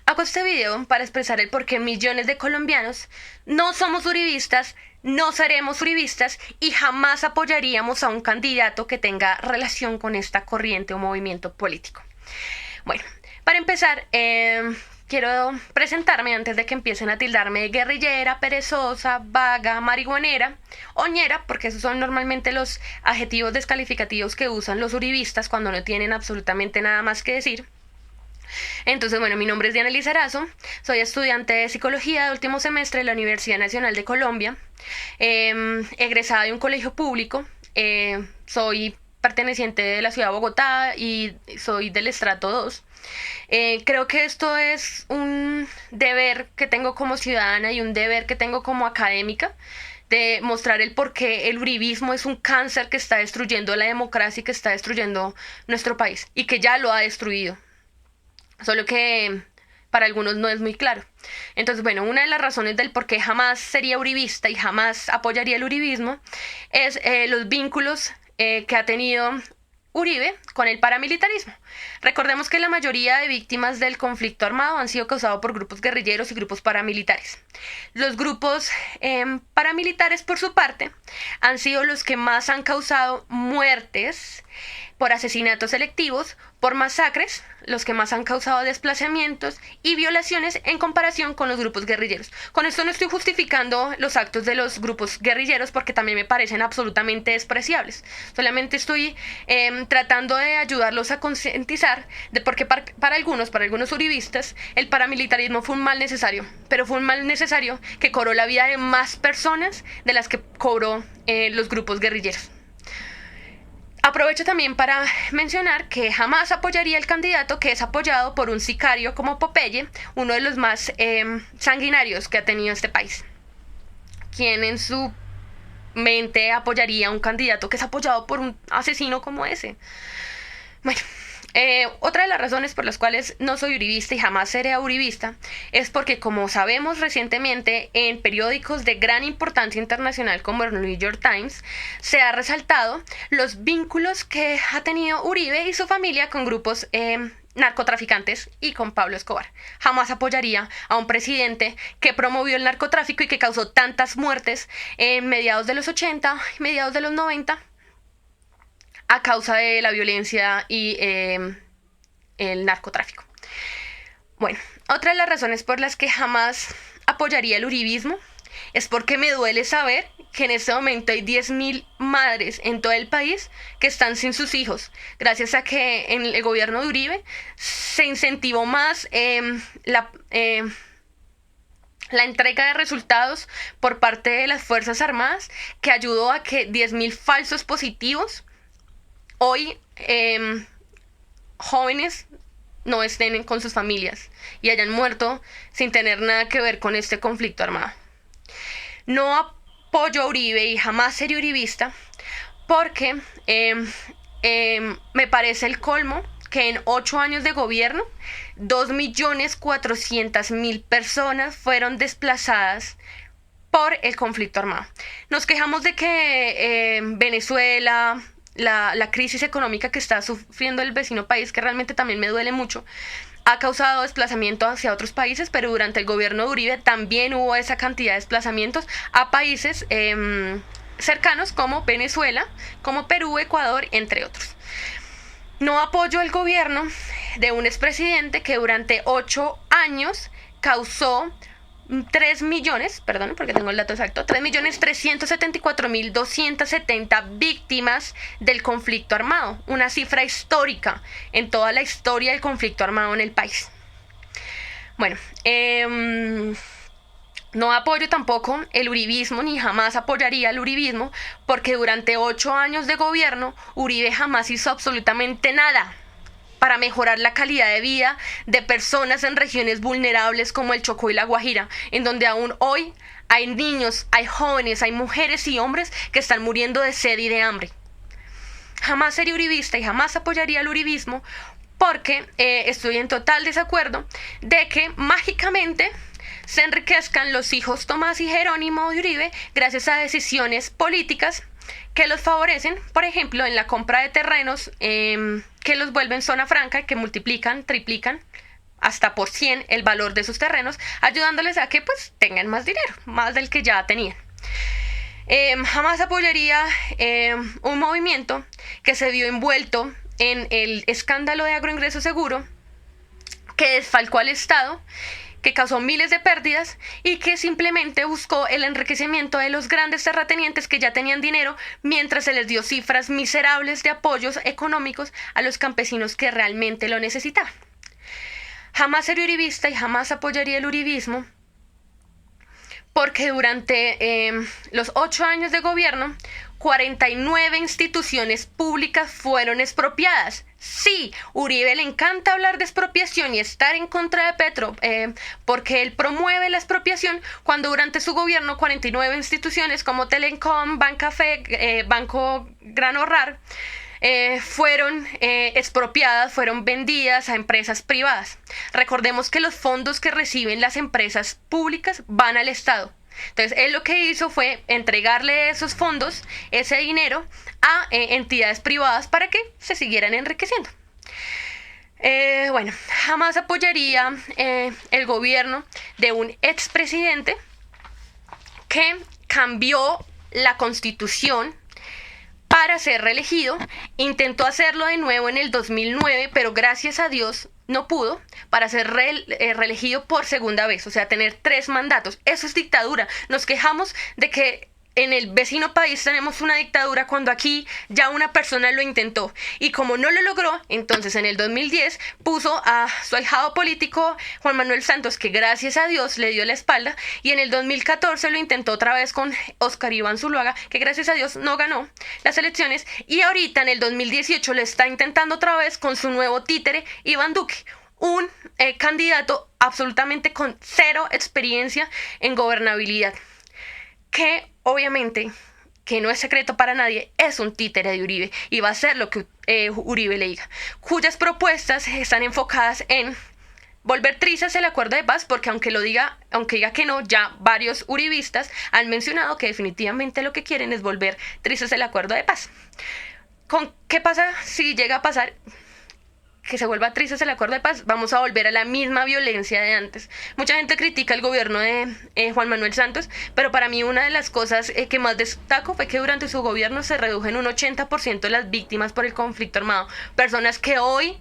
Hago este video para expresar el por qué millones de colombianos no somos uribistas, no seremos uribistas y jamás apoyaríamos a un candidato que tenga relación con esta corriente o movimiento político. Bueno, para empezar, quiero presentarme antes de que empiecen a tildarme de guerrillera, perezosa, vaga, marihuanera o ñera, porque esos son normalmente los adjetivos descalificativos que usan los uribistas cuando no tienen absolutamente nada más que decir. Entonces, bueno, mi nombre es Diana Lizarazo, soy estudiante de Psicología de último semestre de la Universidad Nacional de Colombia, egresada de un colegio público, soy perteneciente de la ciudad de Bogotá y soy del estrato 2. Creo que esto es un deber que tengo como ciudadana y un deber que tengo como académica de mostrar el por qué el uribismo es un cáncer que está destruyendo la democracia y que está destruyendo nuestro país y que ya lo ha destruido. Solo que para algunos no es muy claro. Entonces, bueno, una de las razones del por qué jamás sería uribista y jamás apoyaría el uribismo es los vínculos que ha tenido Uribe con el paramilitarismo. Recordemos que la mayoría de víctimas del conflicto armado han sido causados por grupos guerrilleros y grupos paramilitares. Los grupos paramilitares, por su parte, han sido los que más han causado muertes por asesinatos selectivos, por masacres, los que más han causado desplazamientos y violaciones en comparación con los grupos guerrilleros. Con esto no estoy justificando los actos de los grupos guerrilleros porque también me parecen absolutamente despreciables. Solamente estoy tratando de ayudarlos a concientizar de por qué para algunos uribistas, el paramilitarismo fue un mal necesario, pero fue un mal necesario que cobró la vida de más personas de las que cobró los grupos guerrilleros. Aprovecho también para mencionar que jamás apoyaría el candidato que es apoyado por un sicario como Popeye, uno de los más sanguinarios que ha tenido este país. ¿Quién en su mente apoyaría a un candidato que es apoyado por un asesino como ese? Bueno, otra de las razones por las cuales no soy uribista y jamás seré uribista es porque, como sabemos recientemente, en periódicos de gran importancia internacional como el New York Times se ha resaltado los vínculos que ha tenido Uribe y su familia con grupos narcotraficantes y con Pablo Escobar. Jamás apoyaría a un presidente que promovió el narcotráfico y que causó tantas muertes en mediados de los 80 y mediados de los 90 a causa de la violencia y el narcotráfico. Bueno, otra de las razones por las que jamás apoyaría el uribismo es porque me duele saber que en este momento hay 10.000 madres en todo el país que están sin sus hijos, gracias a que en el gobierno de Uribe se incentivó más la entrega de resultados por parte de las Fuerzas Armadas, que ayudó a que 10.000 falsos positivos hoy jóvenes no estén con sus familias y hayan muerto sin tener nada que ver con este conflicto armado. No apoyo a Uribe y jamás seré uribista porque me parece el colmo que en 8 años de gobierno 2.400.000 personas fueron desplazadas por el conflicto armado. Nos quejamos de que Venezuela, la crisis económica que está sufriendo el vecino país, que realmente también me duele mucho, ha causado desplazamiento hacia otros países, pero durante el gobierno de Uribe también hubo esa cantidad de desplazamientos a países cercanos como Venezuela, como Perú, Ecuador, entre otros. No apoyo el gobierno de un expresidente que durante 8 años causó 3.374.270 víctimas del conflicto armado, una cifra histórica en toda la historia del conflicto armado en el país. Bueno, no apoyo tampoco el uribismo, ni jamás apoyaría el uribismo, porque durante 8 años de gobierno Uribe jamás hizo absolutamente nada para mejorar la calidad de vida de personas en regiones vulnerables como el Chocó y la Guajira, en donde aún hoy hay niños, hay jóvenes, hay mujeres y hombres que están muriendo de sed y de hambre. Jamás sería uribista y jamás apoyaría el uribismo porque estoy en total desacuerdo de que mágicamente se enriquezcan los hijos Tomás y Jerónimo de Uribe gracias a decisiones políticas que los favorecen, por ejemplo, en la compra de terrenos que los vuelven zona franca, que multiplican, triplican hasta por 100 el valor de sus terrenos, ayudándoles a que pues tengan más dinero, más del que ya tenían. Jamás apoyaría un movimiento que se vio envuelto en el escándalo de Agroingreso Seguro, que desfalcó al Estado, que causó miles de pérdidas y que simplemente buscó el enriquecimiento de los grandes terratenientes que ya tenían dinero, mientras se les dio cifras miserables de apoyos económicos a los campesinos que realmente lo necesitaban. Jamás seré uribista y jamás apoyaría el uribismo, porque durante los 8 años de gobierno, 49 instituciones públicas fueron expropiadas. Sí, Uribe le encanta hablar de expropiación y estar en contra de Petro, porque él promueve la expropiación, cuando durante su gobierno 49 instituciones como Telecom, Bancafé, Banco Gran Ahorrar, fueron expropiadas, fueron vendidas a empresas privadas. Recordemos que los fondos que reciben las empresas públicas van al Estado. Entonces, él lo que hizo fue entregarle esos fondos, ese dinero, a entidades privadas para que se siguieran enriqueciendo. Bueno, jamás apoyaría el gobierno de un expresidente que cambió la Constitución para ser reelegido. Intentó hacerlo de nuevo en el 2009, pero gracias a Dios no pudo, para ser reelegido por segunda vez, o sea, tener 3 mandatos. Eso es dictadura. Nos quejamos de que en el vecino país tenemos una dictadura cuando aquí ya una persona lo intentó, y como no lo logró, entonces en el 2010 puso a su ahijado político Juan Manuel Santos, que gracias a Dios le dio la espalda, y en el 2014 lo intentó otra vez con Óscar Iván Zuluaga, que gracias a Dios no ganó las elecciones, y ahorita en el 2018 lo está intentando otra vez con su nuevo títere Iván Duque, un candidato absolutamente con 0 experiencia en gobernabilidad, que obviamente, que no es secreto para nadie, es un títere de Uribe y va a hacer lo que Uribe le diga, cuyas propuestas están enfocadas en volver trizas el acuerdo de paz, porque aunque diga que no, ya varios uribistas han mencionado que definitivamente lo que quieren es volver trizas el acuerdo de paz. ¿Qué pasa si llega a pasar que se vuelva trizas el acuerdo de paz? Vamos a volver a la misma violencia de antes. Mucha gente critica el gobierno de Juan Manuel Santos, pero para mí una de las cosas que más destaco fue que durante su gobierno se redujo en un 80% las víctimas por el conflicto armado. Personas que hoy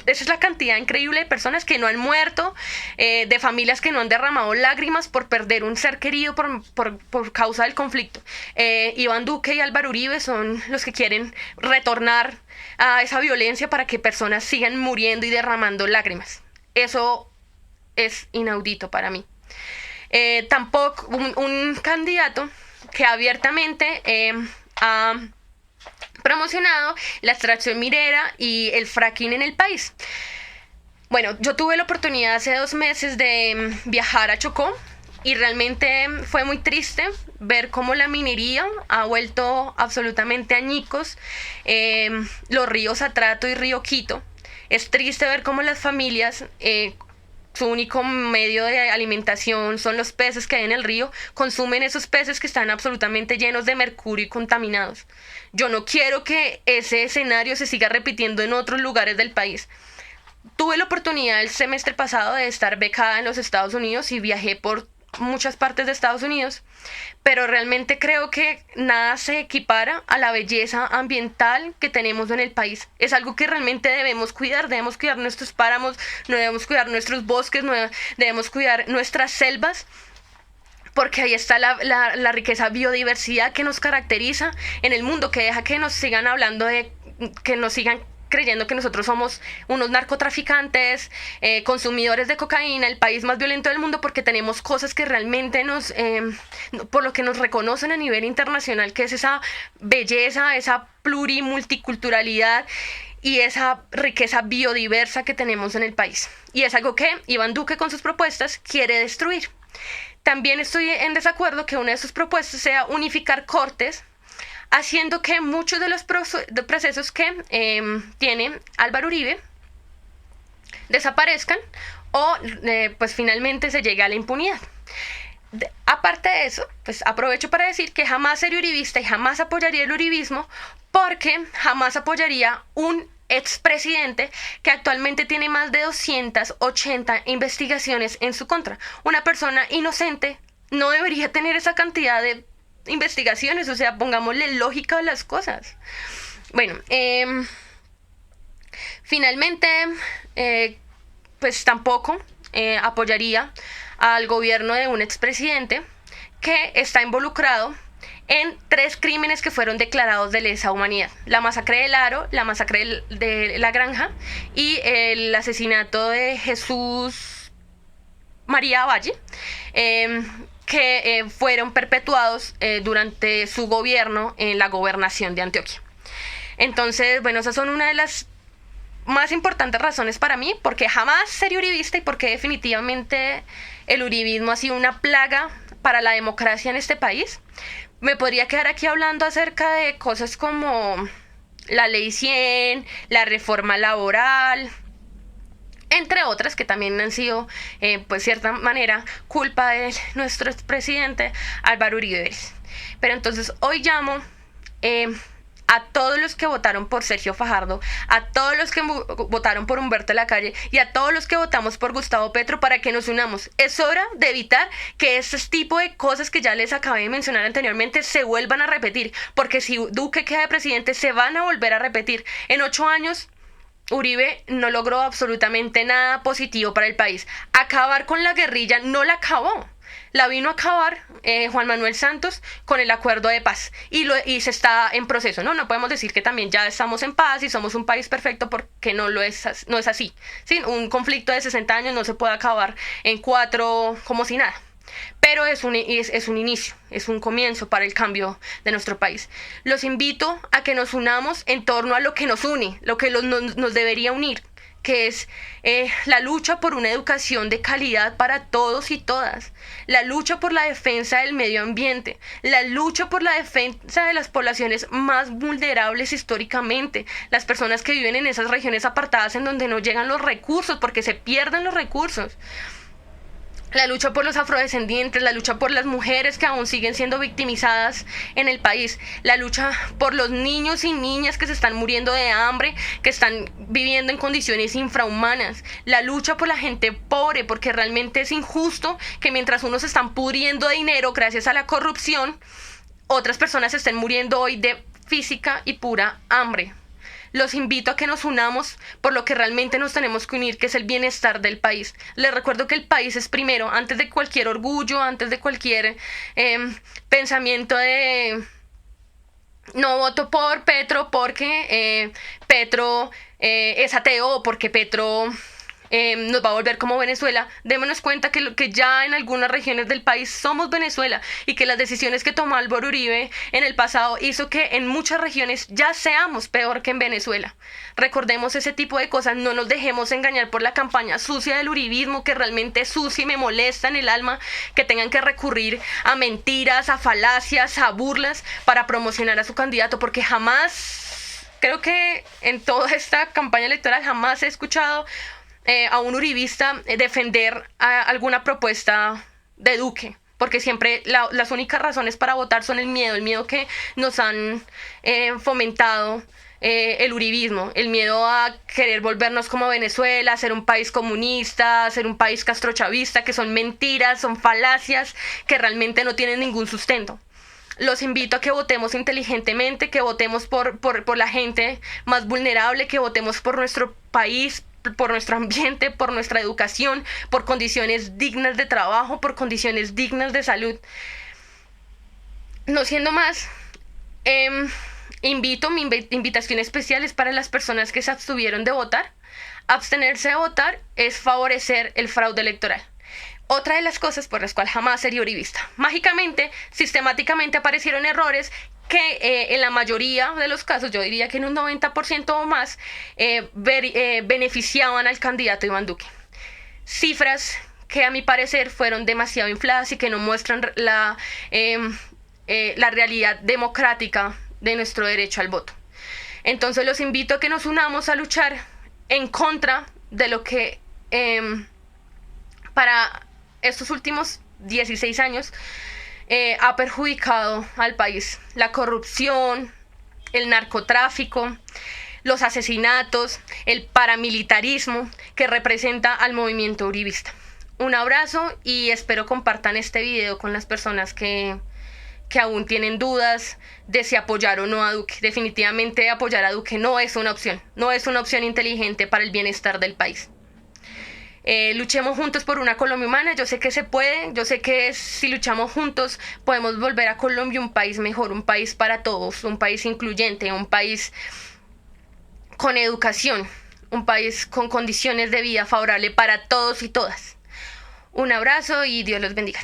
esa es la cantidad increíble de personas que no han muerto, de familias que no han derramado lágrimas por perder un ser querido por causa del conflicto. Iván Duque y Álvaro Uribe son los que quieren retornar a esa violencia para que personas sigan muriendo y derramando lágrimas. Eso es inaudito para mí. Tampoco un candidato que abiertamente ha promocionado la extracción minera y el fracking en el país. Bueno, yo tuve la oportunidad hace 2 meses de viajar a Chocó y realmente fue muy triste ver cómo la minería ha vuelto absolutamente añicos los ríos Atrato y Río Quito. Es triste ver cómo las familias, su único medio de alimentación son los peces que hay en el río, consumen esos peces que están absolutamente llenos de mercurio y contaminados. Yo no quiero que ese escenario se siga repitiendo en otros lugares del país. Tuve la oportunidad el semestre pasado de estar becada en los Estados Unidos y viajé por muchas partes de Estados Unidos, pero realmente creo que nada se equipara a la belleza ambiental que tenemos en el país. Es algo que realmente debemos cuidar nuestros páramos, debemos cuidar nuestros bosques, debemos cuidar nuestras selvas, porque ahí está la riqueza biodiversidad que nos caracteriza en el mundo, que deja que nos sigan hablando que nos sigan creyendo que nosotros somos unos narcotraficantes, consumidores de cocaína, el país más violento del mundo, porque tenemos cosas que realmente por lo que nos reconocen a nivel internacional, que es esa belleza, esa plurimulticulturalidad y esa riqueza biodiversa que tenemos en el país. Y es algo que Iván Duque con sus propuestas quiere destruir. También estoy en desacuerdo que una de sus propuestas sea unificar cortes, haciendo que muchos de los procesos que tiene Álvaro Uribe desaparezcan o pues finalmente se llegue a la impunidad. Aparte de eso, pues aprovecho para decir que jamás seré uribista y jamás apoyaría el uribismo, porque jamás apoyaría un expresidente que actualmente tiene más de 280 investigaciones en su contra. Una persona inocente no debería tener esa cantidad de investigaciones, o sea, pongámosle lógica a las cosas. Bueno, finalmente, pues tampoco apoyaría al gobierno de un expresidente que está involucrado en 3 crímenes que fueron declarados de lesa humanidad: la masacre del Aro, la masacre de la Granja y el asesinato de Jesús María Valle, que fueron perpetuados durante su gobierno en la gobernación de Antioquia. Entonces, bueno, esas son una de las más importantes razones para mí, porque jamás seré uribista y porque definitivamente el uribismo ha sido una plaga para la democracia en este país. Me podría quedar aquí hablando acerca de cosas como la ley 100, la reforma laboral, entre otras que también han sido, pues cierta manera, culpa de nuestro expresidente Álvaro Uribe Vélez. Pero entonces hoy llamo a todos los que votaron por Sergio Fajardo, a todos los que votaron por Humberto Lacalle y a todos los que votamos por Gustavo Petro para que nos unamos. Es hora de evitar que este tipo de cosas que ya les acabé de mencionar anteriormente se vuelvan a repetir, porque si Duque queda de presidente se van a volver a repetir. En 8 años Uribe no logró absolutamente nada positivo para el país. Acabar con la guerrilla no la acabó. La vino a acabar Juan Manuel Santos con el acuerdo de paz y se está en proceso, ¿no? No podemos decir que también ya estamos en paz y somos un país perfecto, porque no es así, ¿sí? Un conflicto de 60 años no se puede acabar en 4 como si nada. Pero es un inicio, es un comienzo para el cambio de nuestro país. Los invito a que nos unamos en torno a lo que nos une, lo que nos debería unir, que es la lucha por una educación de calidad para todos y todas, la lucha por la defensa del medio ambiente, la lucha por la defensa de las poblaciones más vulnerables históricamente, las personas que viven en esas regiones apartadas en donde no llegan los recursos porque se pierden los recursos. La lucha por los afrodescendientes, la lucha por las mujeres que aún siguen siendo victimizadas en el país, la lucha por los niños y niñas que se están muriendo de hambre, que están viviendo en condiciones infrahumanas, la lucha por la gente pobre, porque realmente es injusto que mientras unos están pudriendo de dinero gracias a la corrupción, otras personas estén muriendo hoy de física y pura hambre. Los invito a que nos unamos por lo que realmente nos tenemos que unir, que es el bienestar del país. Les recuerdo que el país es primero, antes de cualquier orgullo, antes de cualquier pensamiento de no voto por Petro porque Petro es ateo o porque Petro nos va a volver como Venezuela. Démonos cuenta que ya en algunas regiones del país somos Venezuela y que las decisiones que tomó Álvaro Uribe en el pasado hizo que en muchas regiones ya seamos peor que en Venezuela. Recordemos ese tipo de cosas, no nos dejemos engañar por la campaña sucia del uribismo, que realmente es sucia y me molesta en el alma que tengan que recurrir a mentiras, a falacias, a burlas para promocionar a su candidato, porque jamás, creo que en toda esta campaña electoral jamás he escuchado a un uribista defender alguna propuesta de Duque, porque siempre las únicas razones para votar son el miedo que nos han fomentado el uribismo, el miedo a querer volvernos como Venezuela, a ser un país comunista, a ser un país castrochavista, que son mentiras, son falacias que realmente no tienen ningún sustento. Los invito a que votemos inteligentemente, que votemos por la gente más vulnerable, que votemos por nuestro país, por nuestro ambiente, por nuestra educación, por condiciones dignas de trabajo, por condiciones dignas de salud. No siendo más, mi invitación especial es para las personas que se abstuvieron de votar. Abstenerse de votar es favorecer el fraude electoral. Otra de las cosas por las cuales jamás sería uribista. Mágicamente, sistemáticamente aparecieron errores que en la mayoría de los casos, yo diría que en un 90% o más, beneficiaban al candidato Iván Duque. Cifras que a mi parecer fueron demasiado infladas y que no muestran la realidad democrática de nuestro derecho al voto. Entonces los invito a que nos unamos a luchar en contra de lo que para estos últimos 16 años ha perjudicado al país: la corrupción, el narcotráfico, los asesinatos, el paramilitarismo que representa al movimiento uribista. Un abrazo y espero compartan este video con las personas que aún tienen dudas de si apoyar o no a Duque. Definitivamente apoyar a Duque no es una opción inteligente para el bienestar del país. Luchemos juntos por una Colombia humana. Yo sé que se puede, yo sé que si luchamos juntos podemos volver a Colombia un país mejor, un país para todos, un país incluyente, un país con educación, un país con condiciones de vida favorable para todos y todas. Un abrazo y Dios los bendiga.